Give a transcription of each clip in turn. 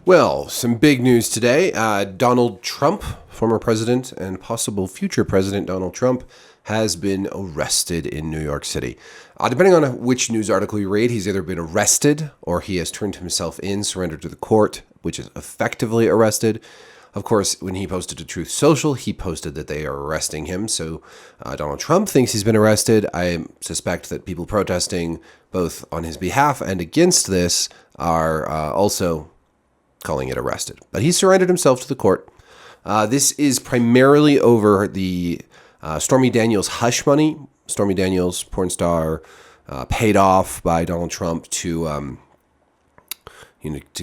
Well, some big news today. Donald Trump, former president and possible future president Donald Trump, has been arrested in New York City. Depending on which news article you read, he's either been arrested or he has turned himself in, surrendered to the court, which is effectively arrested. Of course, when he posted to Truth Social, he posted that they are arresting him. So Donald Trump thinks he's been arrested. I suspect that people protesting both on his behalf and against this are also calling it arrested. But he surrendered himself to the court. This is primarily over the Stormy Daniels hush money. Stormy Daniels, porn star, paid off by Donald Trump to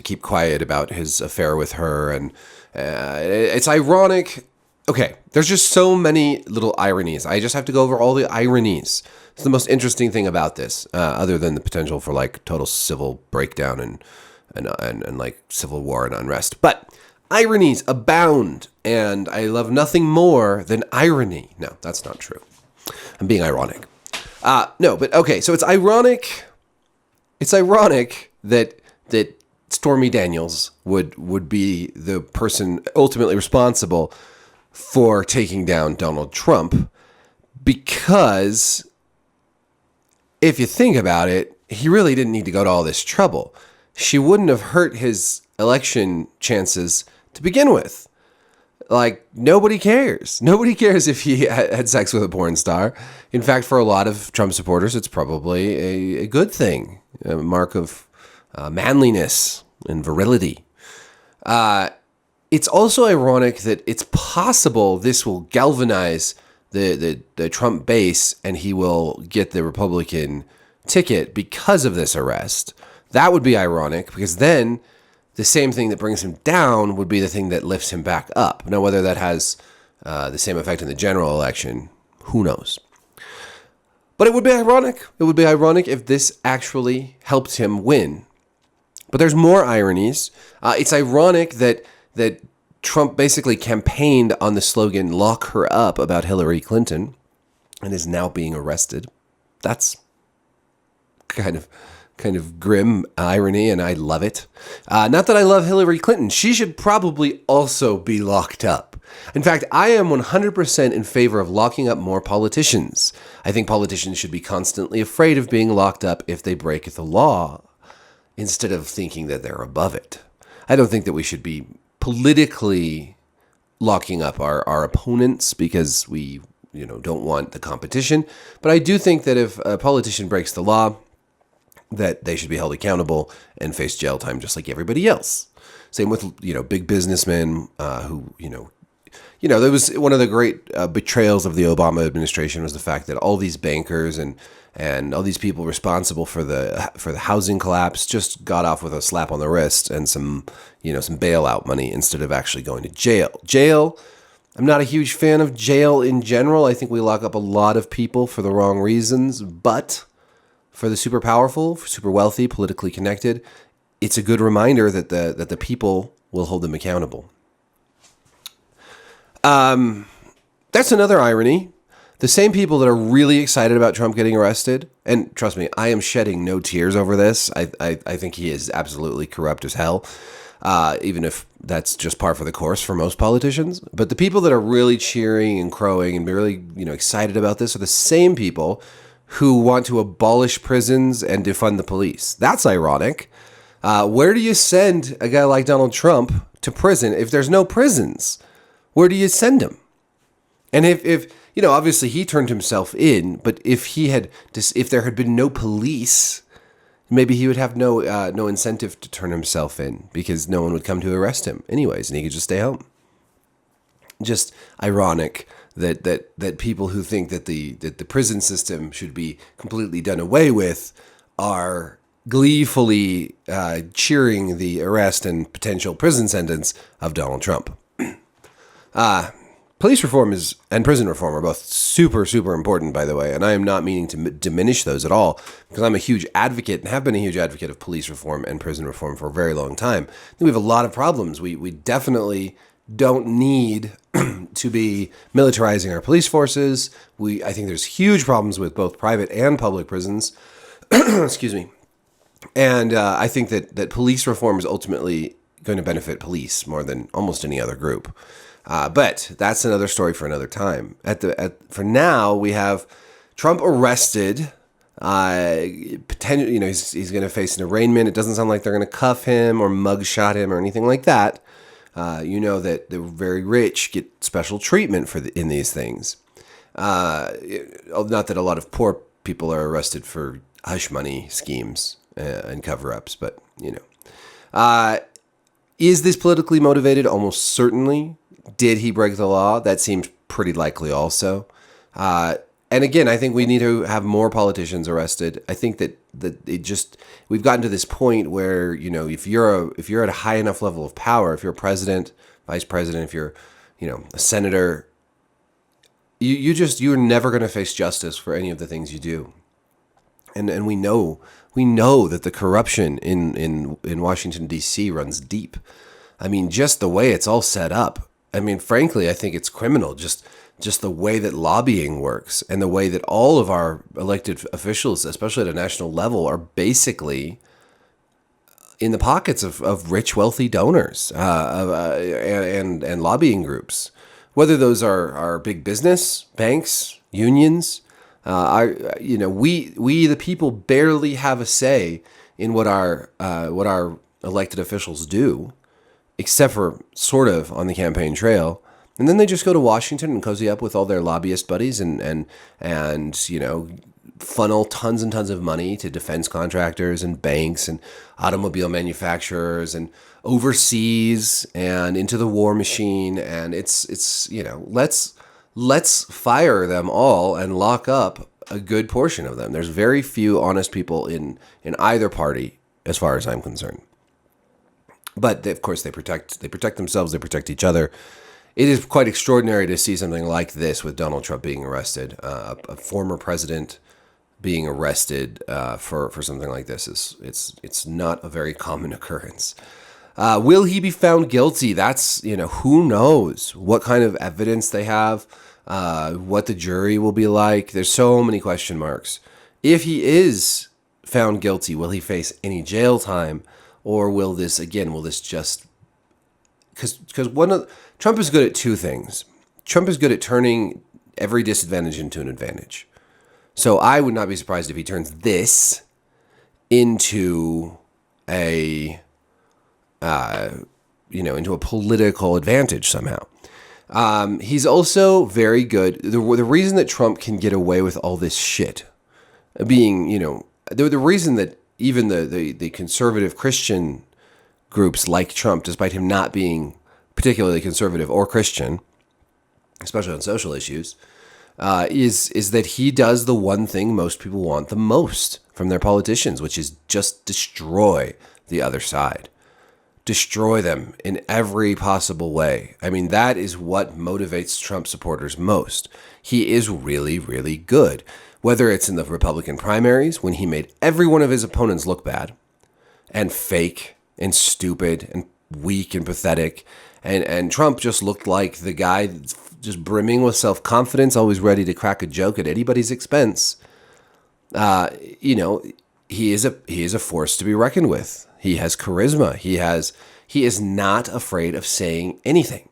keep quiet about his affair with her. And it's ironic. Okay, there's just so many little ironies. I just have to go over all the ironies. It's the most interesting thing about this, other than the potential for like total civil breakdown and like civil war and unrest. But ironies abound, and I love nothing more than irony. No, that's not true. I'm being ironic. No, but okay, so it's ironic. It's ironic that Stormy Daniels would be the person ultimately responsible for taking down Donald Trump, because if you think about it, he really didn't need to go to all this trouble. She wouldn't have hurt his election chances to begin with. Like, nobody cares. Nobody cares if he had sex with a porn star. In fact, for a lot of Trump supporters, it's probably a good thing, a mark of manliness and virility. It's also ironic that it's possible this will galvanize the Trump base and he will get the Republican ticket because of this arrest. That would be ironic, because then the same thing that brings him down would be the thing that lifts him back up. Now, whether that has the same effect in the general election, who knows? But it would be ironic. It would be ironic if this actually helped him win. But there's more ironies. It's ironic that Trump basically campaigned on the slogan, "Lock her up," about Hillary Clinton, and is now being arrested. That's kind of grim irony, and I love it. Not that I love Hillary Clinton. She should probably also be locked up. In fact, I am 100% in favor of locking up more politicians. I think politicians should be constantly afraid of being locked up if they break the law, instead of thinking that they're above it. I don't think that we should be politically locking up our opponents because we don't want the competition. But I do think that if a politician breaks the law, that they should be held accountable and face jail time just like everybody else. Same with, big businessmen who, there was one of the great betrayals of the Obama administration was the fact that all these bankers and all these people responsible for the housing collapse just got off with a slap on the wrist and some bailout money instead of actually going to jail. Jail, I'm not a huge fan of jail in general. I think we lock up a lot of people for the wrong reasons, but for the super powerful, super wealthy, politically connected, it's a good reminder that the people will hold them accountable. That's another irony. The same people that are really excited about Trump getting arrested, and trust me, I am shedding no tears over this. I think he is absolutely corrupt as hell, even if that's just par for the course for most politicians. But the people that are really cheering and crowing and really excited about this are the same people who want to abolish prisons and defund the police. That's ironic. Where do you send a guy like Donald Trump to prison if there's no prisons? Where do you send him? And if obviously he turned himself in, but if there had been no police, maybe he would have no incentive to turn himself in, because no one would come to arrest him anyways, and he could just stay home. Just ironic that people who think that the prison system should be completely done away with are gleefully cheering the arrest and potential prison sentence of Donald Trump. Police reform and prison reform are both super, super important, by the way, and I am not meaning to diminish those at all, because I'm a huge advocate and have been a huge advocate of police reform and prison reform for a very long time. I think we have a lot of problems. We definitely don't need to be militarizing our police forces. I think there's huge problems with both private and public prisons. Excuse me. And I think that police reform is ultimately going to benefit police more than almost any other group. But that's another story for another time. For now, we have Trump arrested. Potentially, he's going to face an arraignment. It doesn't sound like they're going to cuff him or mugshot him or anything like that. That the very rich get special treatment in these things. Not that a lot of poor people are arrested for hush money schemes and cover-ups, but is this politically motivated? Almost certainly. Did he break the law? That seems pretty likely also. And again, I think we need to have more politicians arrested. I think that we've gotten to this point where, if you're at a high enough level of power, if you're a president, vice president, if you're, a senator, you're never going to face justice for any of the things you do. And we know that the corruption in Washington, D.C. runs deep. I mean, just the way it's all set up. I mean, frankly, I think it's criminal. Just the way that lobbying works and the way that all of our elected officials, especially at a national level, are basically in the pockets of rich, wealthy donors and lobbying groups, whether those are big business, banks, unions. We the people barely have a say in what our elected officials do, except for sort of on the campaign trail. And then they just go to Washington and cozy up with all their lobbyist buddies and funnel tons and tons of money to defense contractors and banks and automobile manufacturers and overseas and into the war machine. And let's fire them all and lock up a good portion of them. There's very few honest people in either party, as far as I'm concerned. But of course, they protect themselves. They protect each other. It is quite extraordinary to see something like this with Donald Trump being arrested. A former president being arrested for something like this it's not a very common occurrence. Will he be found guilty? That's, who knows what kind of evidence they have, what the jury will be like. There's so many question marks. If he is found guilty, will he face any jail time, or will this just because Trump is good at two things. Trump is good at turning every disadvantage into an advantage. So I would not be surprised if he turns this into into a political advantage somehow. He's also very good. The reason that Trump can get away with all this shit, being, the reason that even the conservative Christian groups like Trump, despite him not being particularly conservative or Christian, especially on social issues, is that he does the one thing most people want the most from their politicians, which is just destroy the other side. Destroy them in every possible way. I mean, that is what motivates Trump supporters most. He is really, really good. Whether it's in the Republican primaries, when he made every one of his opponents look bad and fake and stupid and weak and pathetic, and Trump just looked like the guy just brimming with self-confidence, always ready to crack a joke at anybody's expense. He is a force to be reckoned with. He has charisma. He is not afraid of saying anything.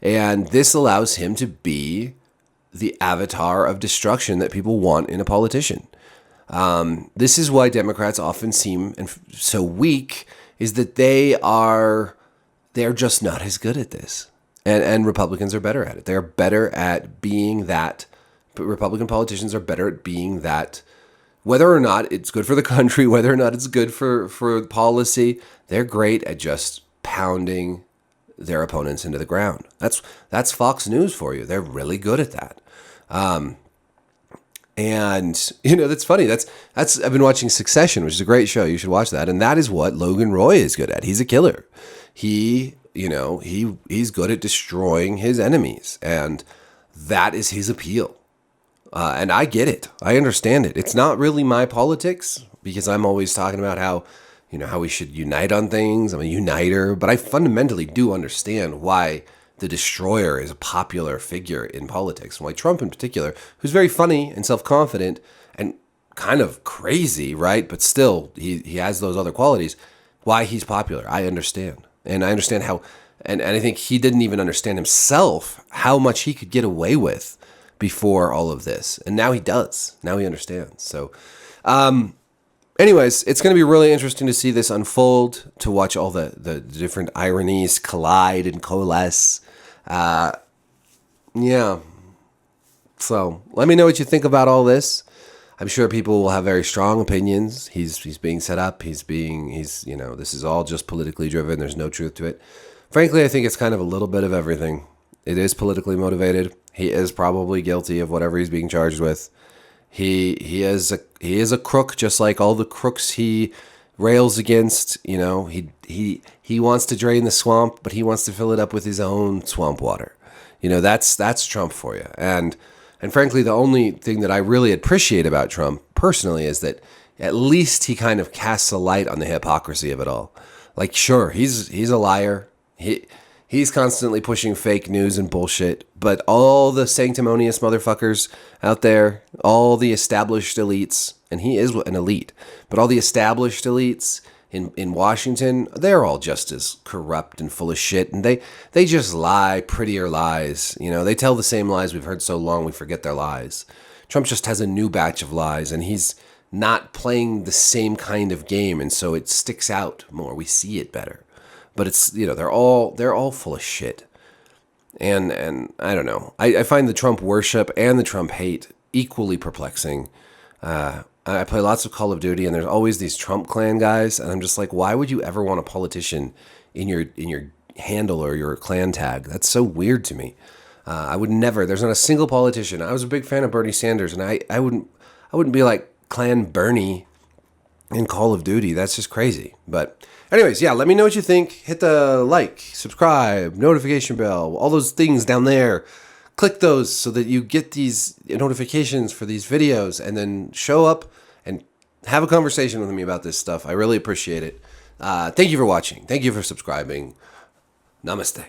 And this allows him to be the avatar of destruction that people want in a politician. This is why Democrats often seem so weak, is that they're just not as good at this. And Republicans are better at it. They're better at being that. But Republican politicians are better at being that. Whether or not it's good for the country, whether or not it's good for policy, they're great at just pounding their opponents into the ground. That's Fox News for you. They're really good at that. That's funny. That's I've been watching Succession, which is a great show. You should watch that. And that is what Logan Roy is good at. He's a killer. He's good at destroying his enemies, and that is his appeal. And I get it. I understand it. It's not really my politics, because I'm always talking about how we should unite on things. I'm a uniter, but I fundamentally do understand why the destroyer is a popular figure in politics, and why Trump in particular, who's very funny and self-confident and kind of crazy, right? But still, he has those other qualities. Why he's popular, I understand. And I understand how, and I think he didn't even understand himself how much he could get away with before all of this. And now he does. Now he understands. So, anyways, it's going to be really interesting to see this unfold, to watch all the different ironies collide and coalesce. Yeah. So let me know what you think about all this. I'm sure people will have very strong opinions. He's being set up. He's this is all just politically driven. There's no truth to it. Frankly, I think it's kind of a little bit of everything. It is politically motivated. He is probably guilty of whatever he's being charged with. He is a crook, just like all the crooks he rails against. He wants to drain the swamp, but he wants to fill it up with his own swamp water. That's Trump for you. And frankly, the only thing that I really appreciate about Trump personally is that at least he kind of casts a light on the hypocrisy of it all. Like, sure, he's a liar. He's constantly pushing fake news and bullshit, but all the sanctimonious motherfuckers out there, all the established elites, and he is an elite, but all the established elites in Washington, they're all just as corrupt and full of shit, and they just lie prettier lies. They tell the same lies we've heard so long we forget their lies. Trump just has a new batch of lies, and he's not playing the same kind of game, and so it sticks out more. We see it better. But it's, they're all full of shit. And I don't know. I find the Trump worship and the Trump hate equally perplexing. I play lots of Call of Duty, and there's always these Trump clan guys, and I'm just like, why would you ever want a politician in your handle or your clan tag? That's so weird to me. I would never. There's not a single politician. I was a big fan of Bernie Sanders, and I wouldn't be like Clan Bernie in Call of Duty. That's just crazy. But anyways, yeah, let me know what you think. Hit the like, subscribe, notification bell, all those things down there. Click those so that you get these notifications for these videos, and then show up and have a conversation with me about this stuff. I really appreciate it. Thank you for watching. Thank you for subscribing. Namaste.